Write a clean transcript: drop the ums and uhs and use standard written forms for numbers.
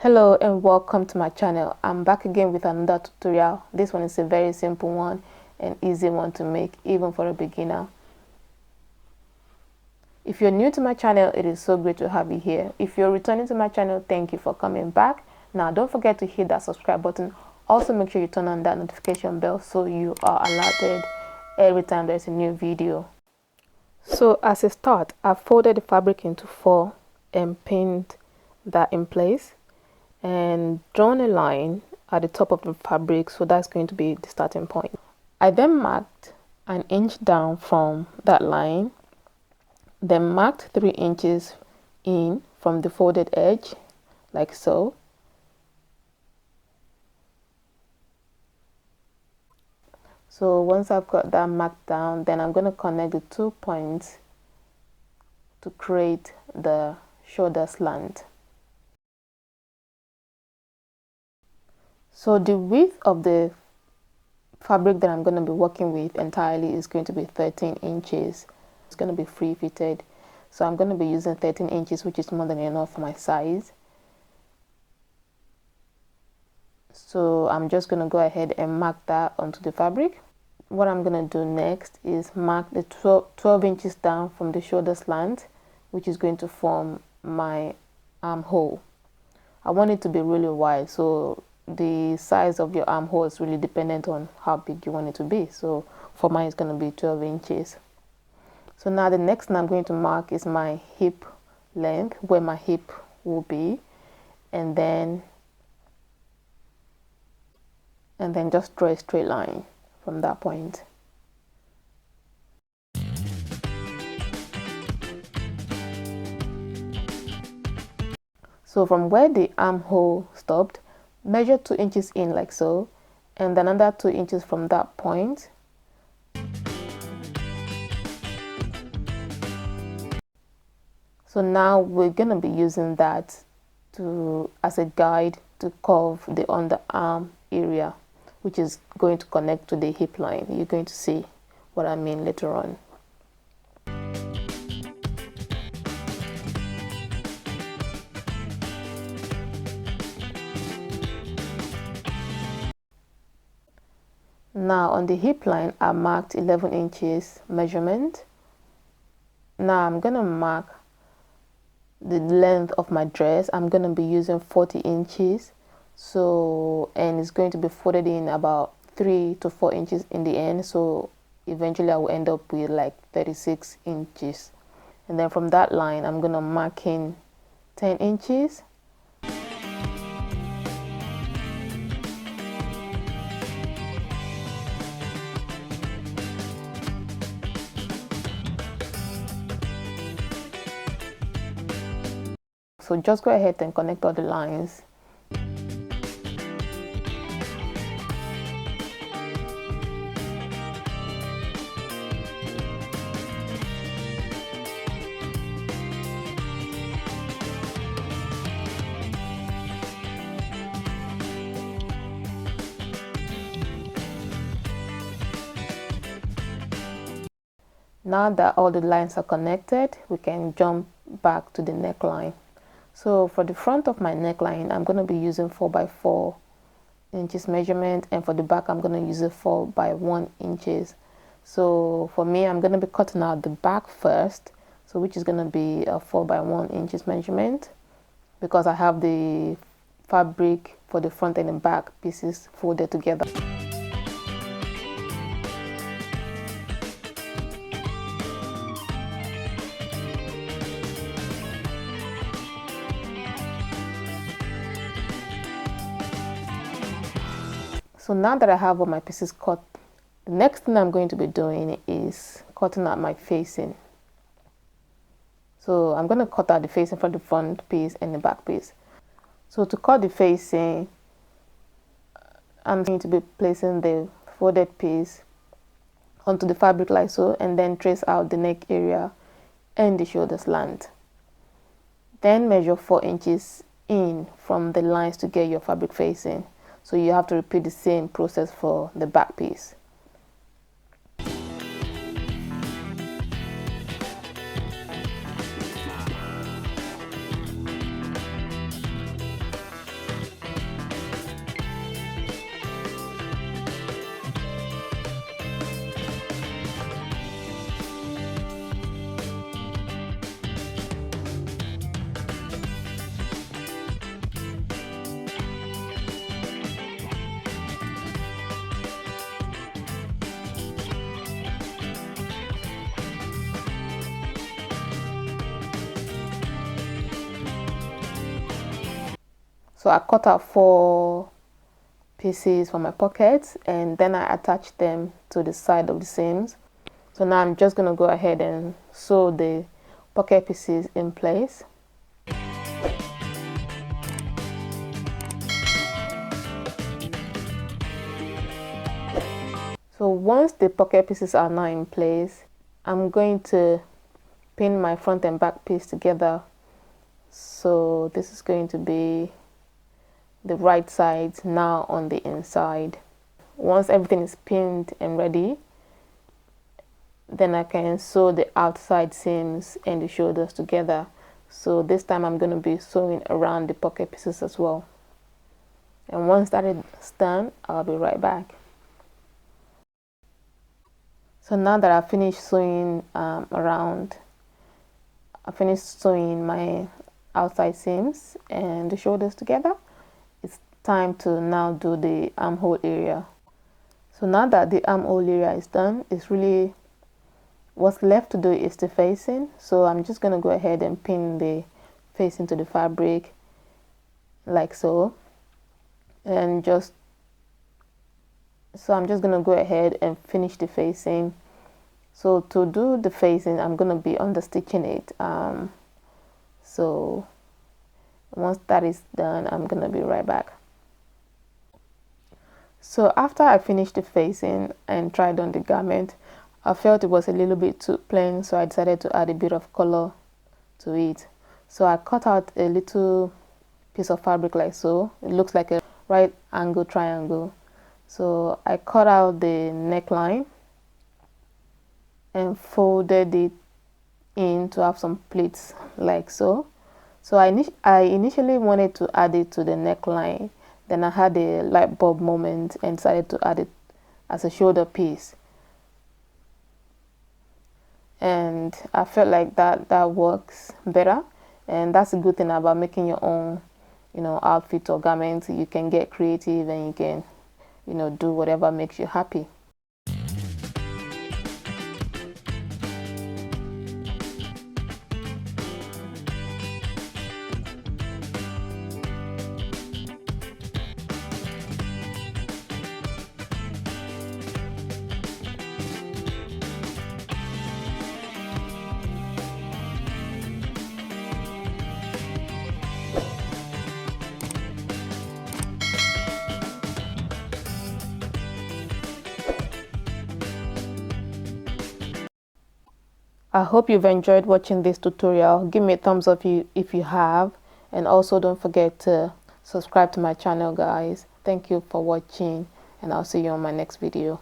Hello and welcome to my channel. I'm back again with another tutorial. This one is a very simple one and easy one to make even for a beginner. If you're new to my channel, it is so great to have you here. If you're returning to my channel, thank you for coming back. Now don't forget to hit that subscribe button. Also make sure you turn on that notification bell so you are alerted every time there's a new video. So as a start, I've folded the fabric into four and pinned that in place and drawn a line at the top of the fabric, so that's going to be the starting point. I then marked an inch down from that line, then marked 3 inches in from the folded edge like so. So once I've got that marked down, then I'm going to connect the 2 points to create the shoulder slant. So the width of the fabric that I'm going to be working with entirely is going to be 13 inches. It's going to be free fitted. So I'm going to be using 13 inches, which is more than enough for my size. So I'm just going to go ahead and mark that onto the fabric. What I'm going to do next is mark the 12 inches down from the shoulder slant, which is going to form my armhole. I want it to be really wide, so the size of your armhole is really dependent on how big you want it to be. So for mine it's going to be 12 inches. So now the next thing I'm going to mark is my hip length, where my hip will be, and then just draw a straight line from that point. So from where the armhole stopped, measure 2 inches in like so, and then another 2 inches from that point. So now we're going to be using that as a guide to curve the underarm area, which is going to connect to the hip line. You're going to see what I mean later on. Now on the hip line, I marked 11 inches measurement. Now I'm going to mark the length of my dress. I'm going to be using 40 inches. And it's going to be folded in about 3 to 4 inches in the end. So eventually I will end up with like 36 inches. And then from that line, I'm going to mark in 10 inches. So just go ahead and connect all the lines. Now that all the lines are connected, we can jump back to the neckline. So for the front of my neckline, I'm going to be using 4 by 4 inches measurement, and for the back I'm going to use 4 by 1 inches. So for me, I'm going to be cutting out the back first, so which is going to be a 4 by 1 inches measurement, because I have the fabric for the front and the back pieces folded together. So now that I have all my pieces cut, the next thing I'm going to be doing is cutting out my facing. So I'm going to cut out the facing for the front piece and the back piece. So to cut the facing, I'm going to be placing the folded piece onto the fabric like so, and then trace out the neck area and the shoulder slant. Then measure 4 inches in from the lines to get your fabric facing. So you have to repeat the same process for the back piece. So I cut out 4 pieces for my pockets, and then I attached them to the side of the seams. So now I'm just going to go ahead and sew the pocket pieces in place. So once the pocket pieces are now in place, I'm going to pin my front and back piece together. So this is going to be the right side now on the inside. Once everything is pinned and ready, then I can sew the outside seams and the shoulders together. So this time I'm going to be sewing around the pocket pieces as well. And once that is done, I'll be right back. So now that I've finished sewing I finished sewing my outside seams and the shoulders together, it's time to now do the armhole area. So now that the armhole area is done, it's really what's left to do is the facing. So I'm just going to go ahead and pin the facing to the fabric like so, and I'm just going to go ahead and finish the facing. So to do the facing, I'm going to be understitching it. So once that is done, I'm going to be right back. So after I finished the facing and tried on the garment, I felt it was a little bit too plain, so I decided to add a bit of color to it. So I cut out a little piece of fabric like so. It looks like a right angle triangle. So I cut out the neckline and folded it in to have some pleats like so. So I initially wanted to add it to the neckline, then I had a light bulb moment and decided to add it as a shoulder piece. And I felt like that works better, and that's a good thing about making your own, outfit or garment. You can get creative and you can, do whatever makes you happy. I hope you've enjoyed watching this tutorial. Give me a thumbs up if you have, and also don't forget to subscribe to my channel, guys. Thank you for watching, and I'll see you on my next video.